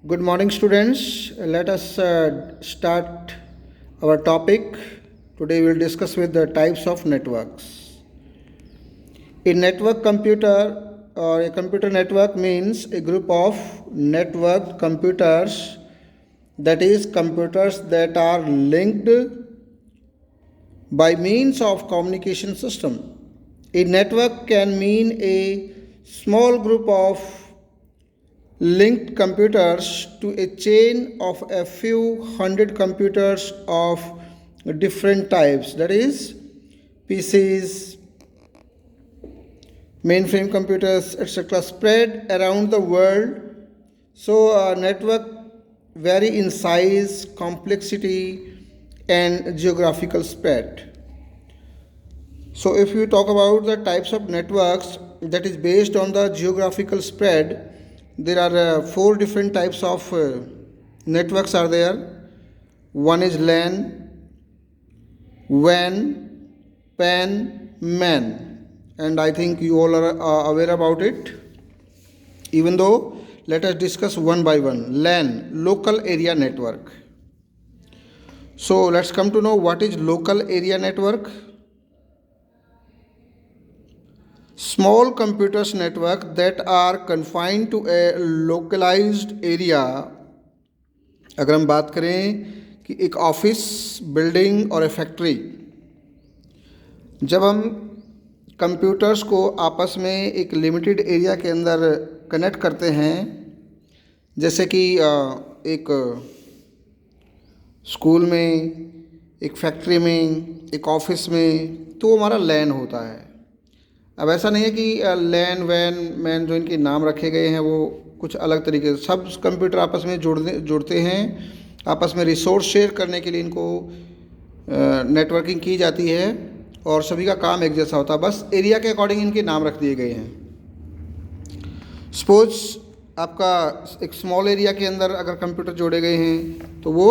Good morning, students. Let us start our topic. Today we will discuss with the types of networks. A network computer or a computer network means a group of networked computers, that is, computers that are linked by means of communication system. A network can mean a small group of linked computers to a chain of a few hundred computers of different types, that is PCs, mainframe computers, etc., spread around the world. So a network vary in size, complexity, and geographical spread. So if you talk about the types of networks that is based on the geographical spread, there are four different types of networks are there. One is LAN, WAN, PAN, MAN, and I think you all are aware about it. Even though, let us discuss one by one. LAN, local area network. So let's come to know what is local area network. Small computers network that are confined to a localized area. अगर हम बात करें कि एक office, building और ए factory, जब हम computers को आपस में एक लिमिटेड एरिया के अंदर कनेक्ट करते हैं, जैसे कि एक स्कूल में, एक फैक्ट्री में, एक ऑफिस में, तो वो हमारा लैन होता है. अब ऐसा नहीं है कि लैन, वैन, मैन जो इनके नाम रखे गए हैं वो कुछ अलग तरीके से, सब कंप्यूटर आपस में जुड़ते हैं. आपस में रिसोर्स शेयर करने के लिए इनको नेटवर्किंग की जाती है और सभी का काम एक जैसा होता है, बस एरिया के अकॉर्डिंग इनके नाम रख दिए गए हैं. सपोज आपका एक स्मॉल एरिया के अंदर अगर कंप्यूटर जोड़े गए हैं तो वो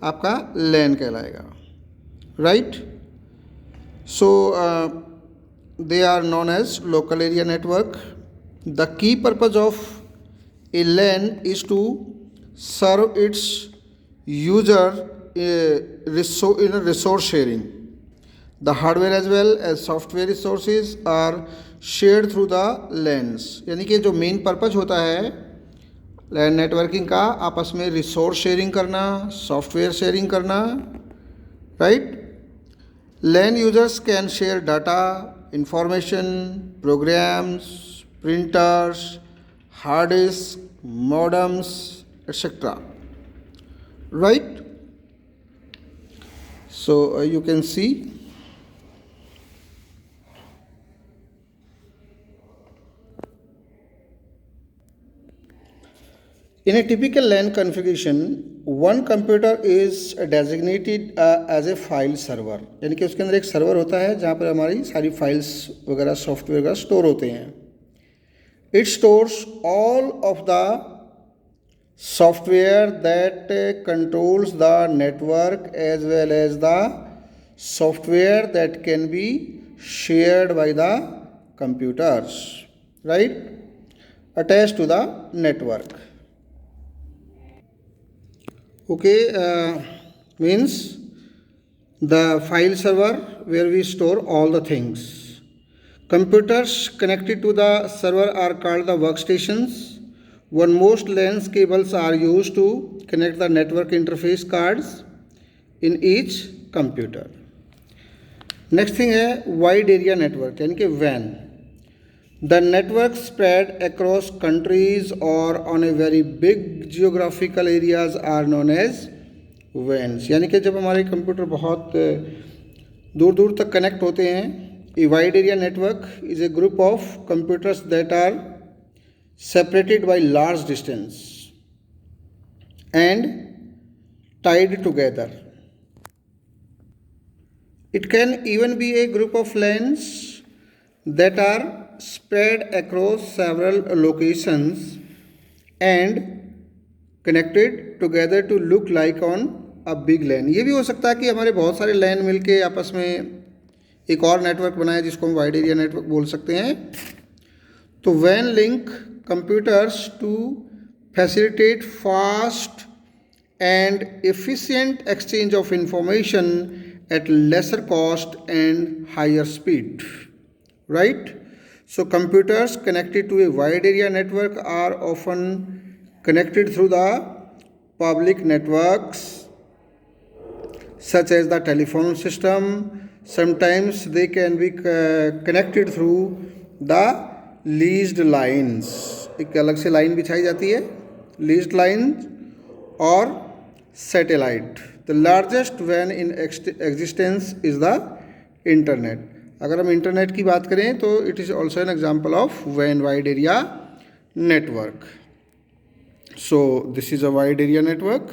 आपका लैन कहलाएगा, right. So they are known as local area network. The key purpose of a LAN is to serve its user in a resource sharing. The hardware as well as software resources are shared through the LANs. यानी कि जो main purpose होता है LAN networking का, आपस में resource sharing करना, software sharing करना, right. LAN users can share data, information, programs, printers, hard disks, modems, etc. Right? So you can see in a typical LAN configuration, one computer is designated as a file server. यानी कि उसके अंदर एक server होता है जहाँ पर हमारी सारी फाइल्स वगैरह, सॉफ्टवेयर वगैरह स्टोर होते हैं. It stores all of the software that controls the network as well as the software that can be shared by the computers, right, attached to the network. Okay, means the file server where we store all the things. Computers connected to the server are called the workstations. One most LANs cables are used to connect the network interface cards in each computer. Next thing है wide area network, यानी कि WAN. The network spread across countries or on a very big geographical areas are known as WANs. यानी कि जब हमारे computer बहुत दूर दूर तक कनेक्ट होते हैं. A wide area network is a group of computers that are separated by large distance and tied together. It can even be a group of LANs that are spread across several locations and connected together to look like on a big LAN. ये भी हो सकता है कि हमारे बहुत सारे LAN मिलके आपस में एक और नेटवर्क बनाए जिसको हम वाइड एरिया नेटवर्क बोल सकते हैं. तो WAN link computers to facilitate fast and efficient exchange of information at lesser cost and higher speed, right? So computers connected to a wide area network are often connected through the public networks such as the telephone system. Sometimes they can be connected through the leased lines. एक अलग से line बिछाई जाती है, leased lines or satellite. The largest WAN in existence is the internet. अगर हम internet की बात करें तो it is also an example of WAN, wide area network. So this is a wide area network.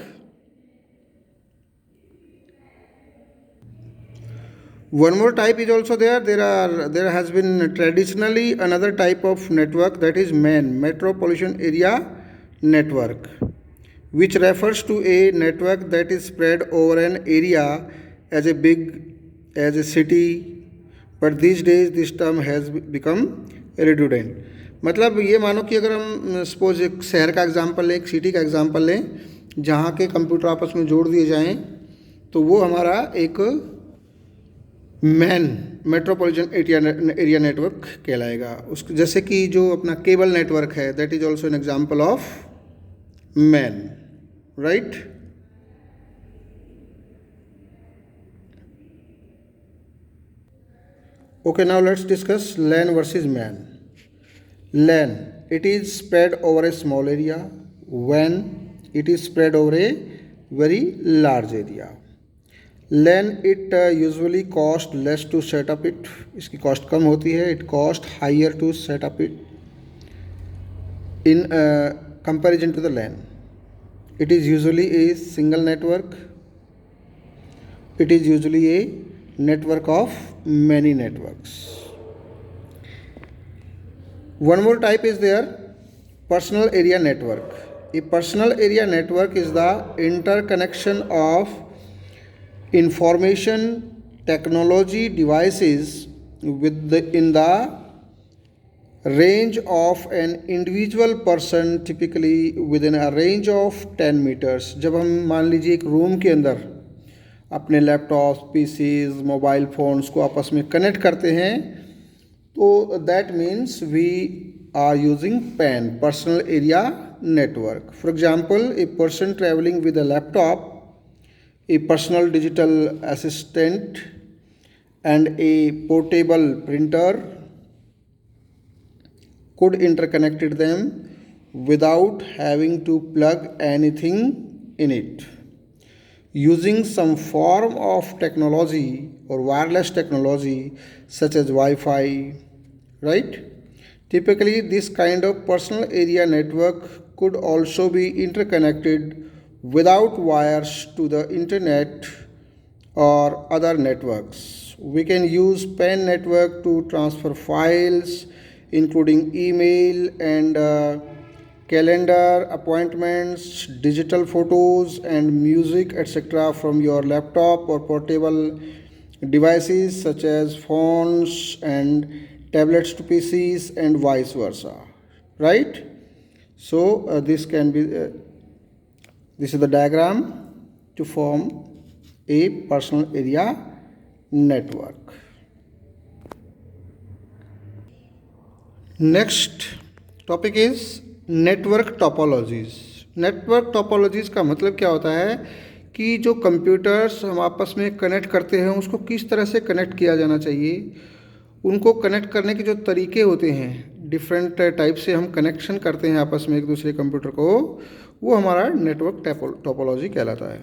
One more type is also there. There has been traditionally another type of network, that is MAN, Metropolitan Area Network, which refers to a network that is spread over an area as big as a city. But these days this term has become redundant. मतलब ये मानो कि अगर हम suppose एक शहर का example लें, एक सिटी का एग्जांपल लें, जहाँ के कंप्यूटर आपस में जोड़ दिए जाएं, तो वो हमारा एक मैन मेट्रोपॉलिटन एरिया नेटवर्क कहलाएगा. उसको जैसे कि जो अपना केबल नेटवर्क है, that is also an example of man, right. Okay, now let's discuss LAN versus MAN. LAN, it is spread over a small area. WAN, it is spread over a very large area. LAN, it usually cost less to set up it. इसकी cost कम होती है. It cost higher to set up it in comparison to the LAN. It is usually a single network. It is usually a network of many networks. One more type is there, personal area network. A personal area network is the interconnection of information technology devices in the range of an individual person, typically within a range of 10 meters. जब हम मान लीजिए एक room के अंदर अपने laptops, PCs, mobile phones को आपस में कनेक्ट करते हैं, तो that means we are using PAN, personal area network. For example, a person travelling with a laptop, a personal digital assistant and a portable printer could interconnect them without having to plug anything in it, using some form of technology or wireless technology such as Wi-Fi, right? Typically, this kind of personal area network could also be interconnected without wires to the internet or other networks. We can use PAN network to transfer files, including email and calendar appointments, digital photos and music, etc., from your laptop or portable devices such as phones and tablets to PCs and vice versa, right? So this can be this is the diagram to form a personal area network. Next topic is network topologies. Network topologies का मतलब क्या होता है कि जो computers हम आपस में कनेक्ट करते हैं उसको किस तरह से कनेक्ट किया जाना चाहिए. उनको कनेक्ट करने के जो तरीके होते हैं, डिफरेंट टाइप से हम कनेक्शन करते हैं आपस में एक दूसरे कंप्यूटर को, वो हमारा नेटवर्क टोपोलॉजी कहलाता है.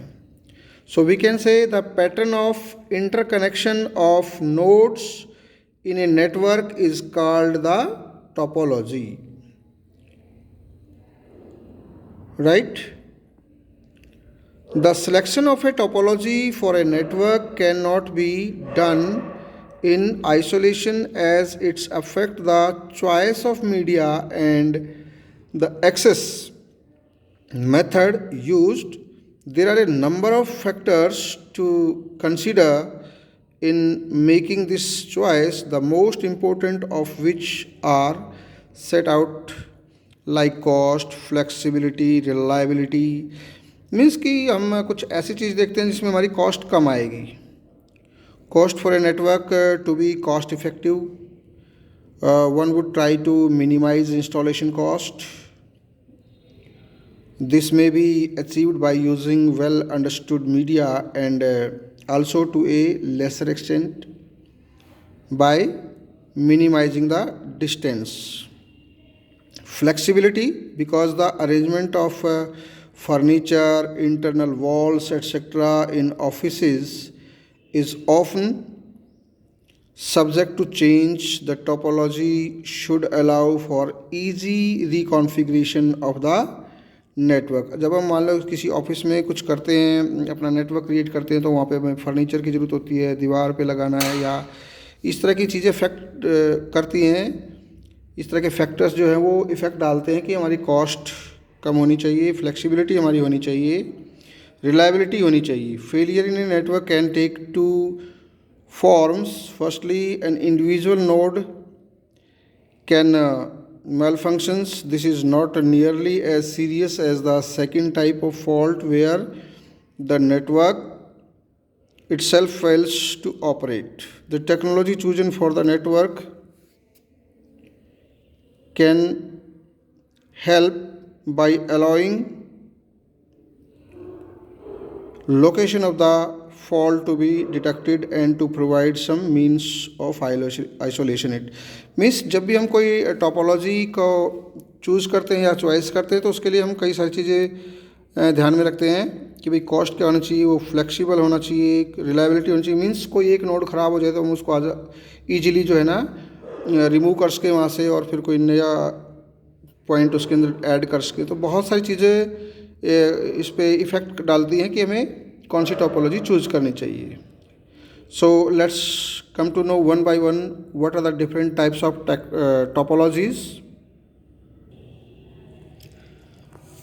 So we can say the pattern of interconnection of nodes in a network is called the topology, right. The selection of a topology for a network can not be done in isolation as it's affect the choice of media and the access method used. There are a number of factors to consider in making this choice, the most important of which are set out like cost, flexibility, reliability. Means कि हम कुछ ऐसी चीज़ देखते हैं जिसमें हमारी cost कम आएगी। Cost for a network to be cost effective, one would try to minimise installation cost. This may be achieved by using well understood media and also to a lesser extent by minimizing the distance. Flexibility, because the arrangement of furniture, internal walls, etc. in offices is often subject to change. The topology should allow for easy reconfiguration of the network. जब हम मान लो किसी office में कुछ करते हैं, अपना network create करते हैं, तो वहाँ पे हमें फर्नीचर की ज़रूरत होती है, दीवार पे लगाना है या इस तरह की चीज़ें इफ़ेक्ट करती हैं. इस तरह के फैक्टर्स जो हैं वो इफ़ेक्ट डालते हैं कि हमारी कॉस्ट कम होनी चाहिए, फ्लेक्सिबिलिटी हमारी होनी चाहिए, रिलायबिलिटी होनी चाहिए. Failure in a network can take two forms. Firstly, an individual node can malfunctions. This is not nearly as serious as the second type of fault where the network itself fails to operate. The technology chosen for the network can help by allowing location of the fault to be detected and to provide some means of isolation it. Means जब भी हम कोई topology को choose करते हैं या choice करते हैं तो उसके लिए हम कई सारी चीज़ें ध्यान में रखते हैं कि भाई कॉस्ट क्या होना चाहिए, वो फ्लेक्सिबल होना चाहिए, रिलायबिलिटी होनी चाहिए. मीन्स कोई एक नोड ख़राब हो जाए तो हम उसको ईजिली जो है ना रिमूव कर सके वहाँ से और फिर कोई नया पॉइंट उसके अंदर ऐड कर सके. तो बहुत सारी चीज़ें इस पर इफ़ेक्ट डालती हैं कि हमें कौन सी टोपोलॉजी चूज़ करनी चाहिए. So let's come to know one by one what are the different types of topologies.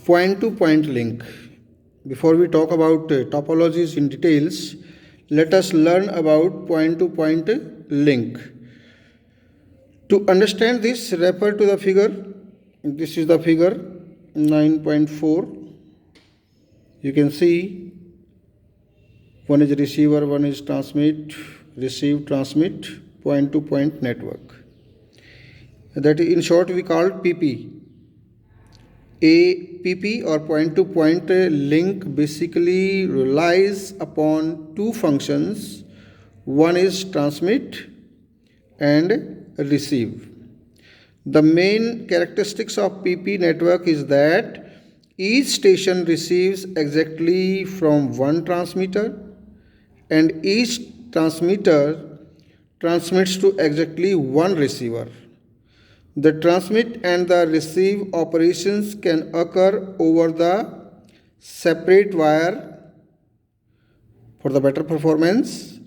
Point-to-point link. Before we talk about topologies in details, let us learn about point-to-point link. To understand this, refer to the figure. This is the figure 9.4. You can see one is receiver, one is transmit, receive, transmit, point-to-point network. That in short we call PP. A PP or point-to-point link basically relies upon two functions. One is transmit and receive. The main characteristics of PP network is that each station receives exactly from one transmitter and each transmitter transmits to exactly one receiver. The transmit and the receive operations can occur over the separate wire for the better performance,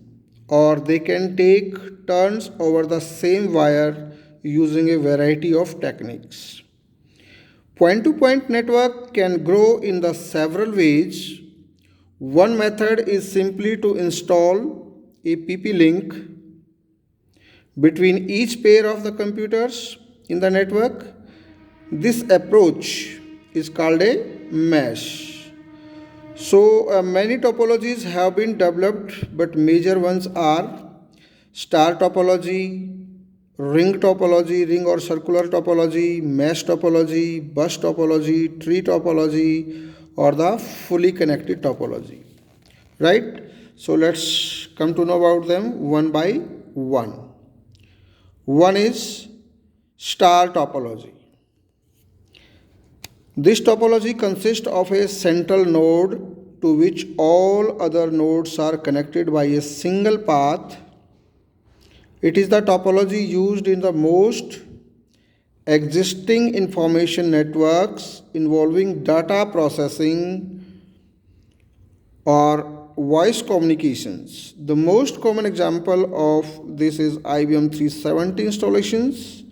or they can take turns over the same wire using a variety of techniques. Point-to-point network can grow in the several ways. One method is simply to install a PP link between each pair of the computers in the network. This approach is called a mesh. So many topologies have been developed, but major ones are star topology, ring topology, ring or circular topology, mesh topology, bus topology, tree topology, or the fully connected topology. Right? So let's come to know about them one by one. One is star topology. This topology consists of a central node to which all other nodes are connected by a single path. It is the topology used in the most existing information networks involving data processing or voice communications. The most common example of this is IBM 370 installations.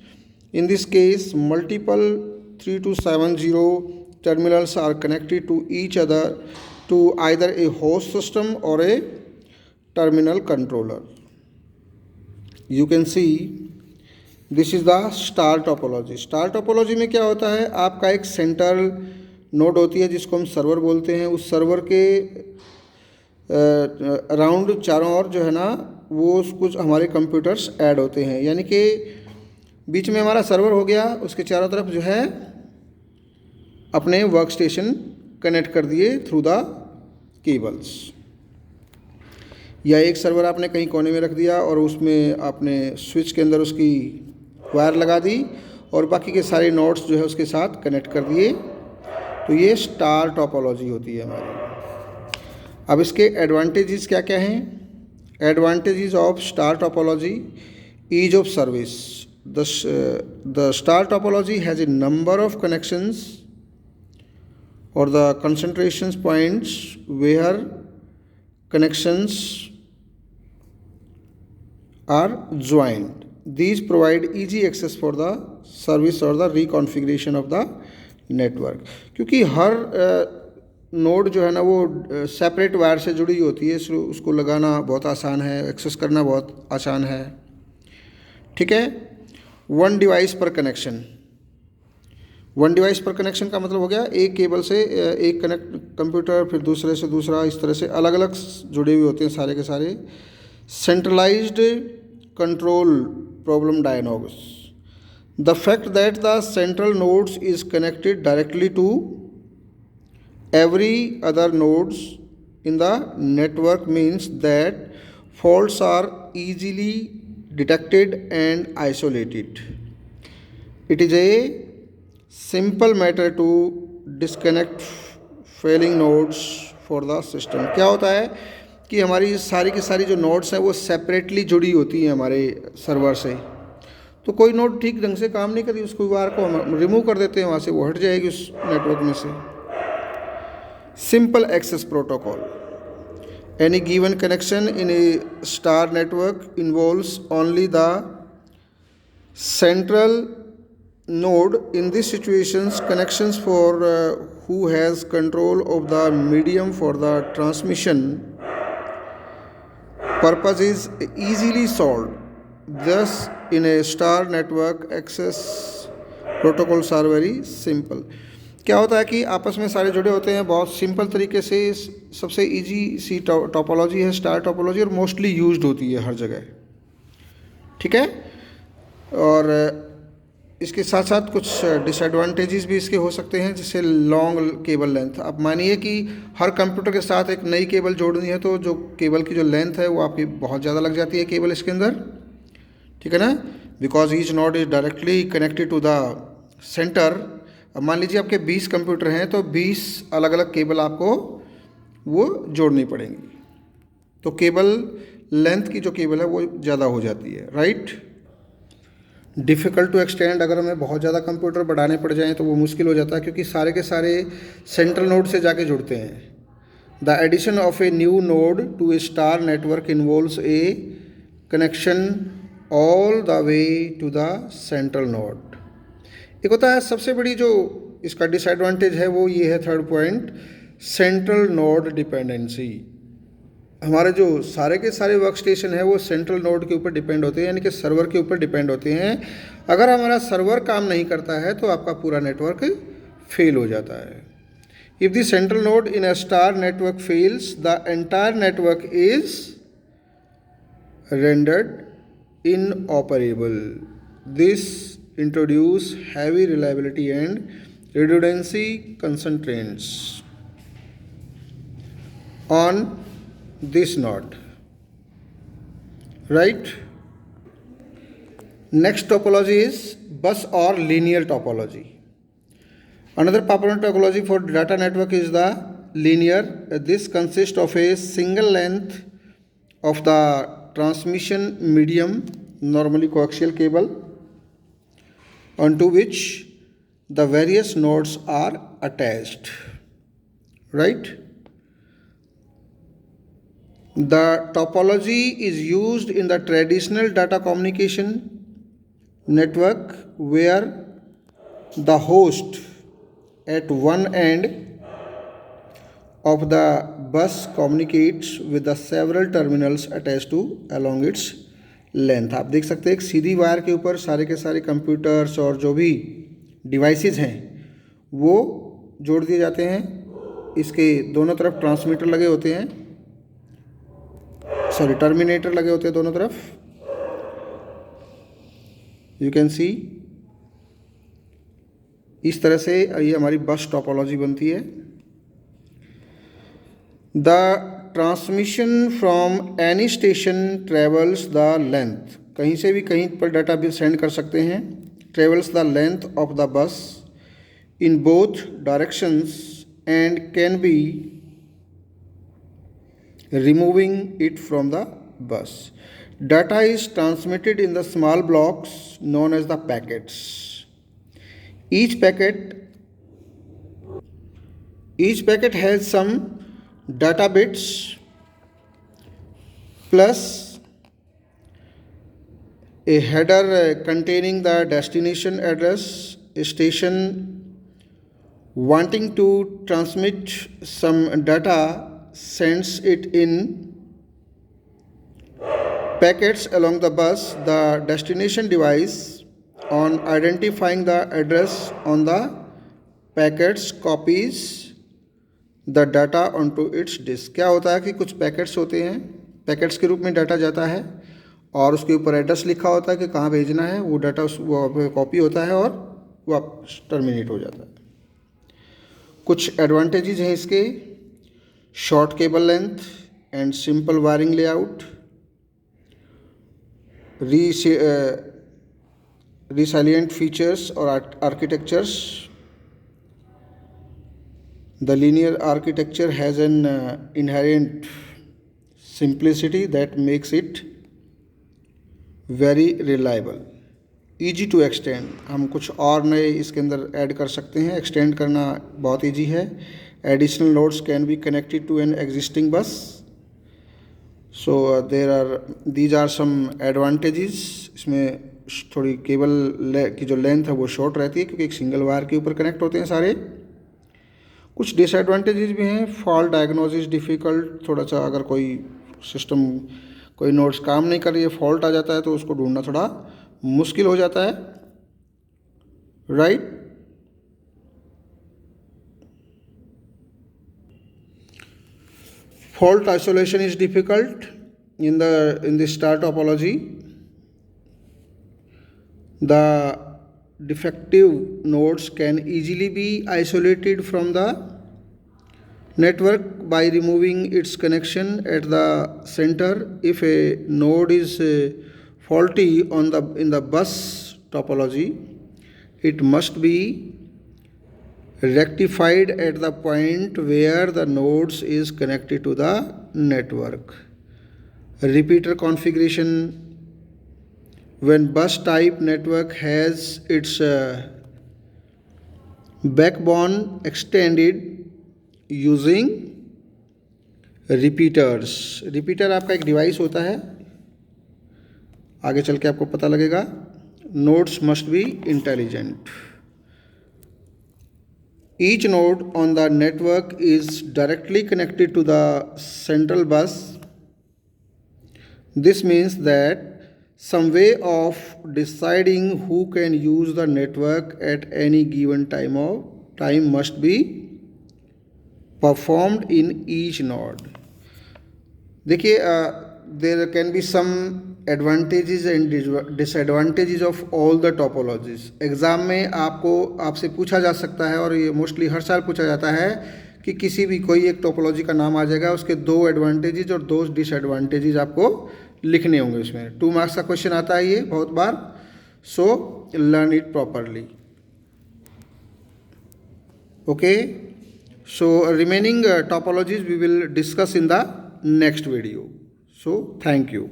In this case, multiple 3270 terminals are connected to each other to either a host system or a terminal controller. You can see this is the star topology. Star topology में क्या होता है, आपका एक central node होती है जिसको हम सर्वर बोलते हैं। उस सर्वर के अराउंड चारों ओर जो है ना वो कुछ हमारे कंप्यूटर्स ऐड होते हैं, यानी कि बीच में हमारा सर्वर हो गया, उसके चारों तरफ जो है अपने वर्क स्टेशन कनेक्ट कर दिए थ्रू द केबल्स। या एक सर्वर आपने कहीं कोने में रख दिया और उसमें आपने स्विच के अंदर उसकी वायर लगा दी और बाकी के सारे नोड्स जो है उसके साथ कनेक्ट कर दिए, तो ये स्टार टोपोलॉजी होती है हमारी। अब इसके एडवांटेजेस क्या क्या हैं? Advantages of star topology: ease of service. The star topology has a number of connections or the concentration points where connections are joined. These provide easy access for the service or the reconfiguration of the network. क्योंकि हर node जो है ना वो separate wire से जुड़ी होती है, उसको लगाना बहुत आसान है, एक्सेस करना बहुत आसान है। ठीक है। वन डिवाइस पर कनेक्शन। वन डिवाइस पर कनेक्शन का मतलब हो गया एक केबल से एक कनेक्ट कंप्यूटर, फिर दूसरे से दूसरा, इस तरह से अलग अलग जुड़े हुए होते हैं सारे के सारे। Centralised control problem diagnosis: the fact that the central nodes is connected directly to every other nodes in the network means that faults are easily detected and isolated. It is a simple matter to disconnect failing nodes for the system. क्या होता है कि हमारी सारी की सारी जो nodes हैं वो सेपरेटली जुड़ी होती हैं हमारे सर्वर से, तो कोई नोड ठीक ढंग से काम नहीं करी, उसको वायर को हम रिमूव कर देते हैं वहाँ से, वो हट जाएगी उस नेटवर्क में से। Simple access protocol: any given connection in a star network involves only the central node. In these situations, connections for who has control of the medium for the transmission purpose is easily solved. Thus, in a star network, access protocols are very simple. क्या होता है कि आपस में सारे जुड़े होते हैं बहुत सिंपल तरीके से। सबसे इजी सी टोपोलॉजी है स्टार टोपोलॉजी और मोस्टली यूज्ड होती है हर जगह। ठीक है। और इसके साथ साथ कुछ डिसएडवांटेजेस भी इसके हो सकते हैं, जैसे लॉन्ग केबल लेंथ। अब मानिए कि हर कंप्यूटर के साथ एक नई केबल जोड़नी है, तो जो केबल की जो लेंथ है वो आपकी बहुत ज़्यादा लग जाती है केबल इसके अंदर। ठीक है ना, because each node is directly connected to the centre. अब मान लीजिए आपके 20 कंप्यूटर हैं, तो 20 अलग अलग केबल आपको वो जोड़नी पड़ेंगी, तो केबल लेंथ की जो केबल है वो ज़्यादा हो जाती है, राइट। डिफ़िकल्ट टू एक्सटेंड: अगर हमें बहुत ज़्यादा कंप्यूटर बढ़ाने पड़ जाएँ तो वो मुश्किल हो जाता है, क्योंकि सारे के सारे सेंट्रल नोड से जाके जुड़ते हैं। The addition of a new node to a star network involves a connection all the way to the central node. एक होता है सबसे बड़ी जो इसका डिसएडवांटेज है वो ये है, third point, central node dependency. हमारे जो सारे के सारे वर्क स्टेशन है वो सेंट्रल नोड के ऊपर डिपेंड होते हैं, यानी कि सर्वर के ऊपर डिपेंड होते हैं। अगर हमारा सर्वर काम नहीं करता है तो आपका पूरा नेटवर्क फेल हो जाता है। If the central node in a star network fails, the entire network is rendered इनऑपरेबल। This introduce heavy reliability and redundancy constraints on this node, right? Next topology is bus or linear topology. Another popular topology for data network is the linear. This consists of a single length of the transmission medium, normally coaxial cable, onto which the various nodes are attached, right? The topology is used in the traditional data communication network where the host at one end of the bus communicates with the several terminals attached to along its length. आप देख सकते हैं एक सीधी wire के ऊपर सारे के सारे कंप्यूटर्स और जो भी डिवाइसेस हैं वो जोड़ दिए जाते हैं। इसके दोनों तरफ ट्रांसमीटर लगे होते हैं, सॉरी टर्मिनेटर लगे होते हैं दोनों तरफ। यू कैन सी इस तरह से ये हमारी बस टोपोलॉजी बनती है। The transmission from any station travels the length, कहीं से भी कहीं पर डाटा भी सेंड कर सकते हैं। Travels the length of the bus in both directions and can be removing it from the bus. Data is transmitted in the small blocks known as the packets. Each packet has some data bits plus a header containing the destination address. A station wanting to transmit some data sends it in packets along the bus. The destination device on identifying the address on the packets copies the data onto its disk। क्या होता है कि कुछ packets होते हैं, packets के रूप में डाटा जाता है और उसके ऊपर एड्रेस लिखा होता है कि कहाँ भेजना है। वो डाटा वो कॉपी होता है और वो टर्मिनेट हो जाता है। कुछ एडवांटेजेस हैं इसके: short cable length and simple wiring layout, resilient features or architectures. The linear architecture has an inherent simplicity that makes it very reliable. Easy to extend, हम कुछ और नए इसके अंदर ऐड कर सकते हैं। एक्सटेंड करना बहुत ईजी है। Additional nodes can be connected to an existing bus. So these are some advantages. इसमें थोड़ी केबल की जो लेंथ है वो शॉर्ट रहती है क्योंकि एक सिंगल वायर के ऊपर कनेक्ट होते हैं सारे। कुछ डिसएडवांटेजेस भी हैं। फॉल्ट डायग्नोसिस डिफ़िकल्ट, थोड़ा सा अगर कोई सिस्टम कोई नोड्स काम नहीं कर रही है, फॉल्ट आ जाता है तो उसको ढूंढना थोड़ा मुश्किल हो जाता है, right. Fault isolation is difficult in the star topology. The defective nodes can easily be isolated from the network by removing its connection at the center. If a node is faulty in the bus topology, it must be rectified at the point where the nodes is connected to the network. Repeater configuration: when bus type network has its backbone extended using repeaters. repeater आपका एक device होता है, आगे चल के आपको पता लगेगा। nodes must be intelligent. Each node on the network is directly connected to the central bus. This means that some way of deciding who can use the network at any given time must be performed in each node. देखिए, there can be some advantages and disadvantages of all the topologies. Exam में आपसे पूछा जा सकता है और ये mostly हर साल पूछा जाता है कि किसी भी कोई एक टोपोलॉजी का नाम आ जाएगा, उसके 2 एडवांटेजेस और 2 डिसएडवांटेजेस आपको लिखने होंगे। उसमें 2 मार्क्स का क्वेश्चन आता है ये बहुत बार, so learn it properly. Okay, so remaining topologies we will discuss in the next video. So thank you.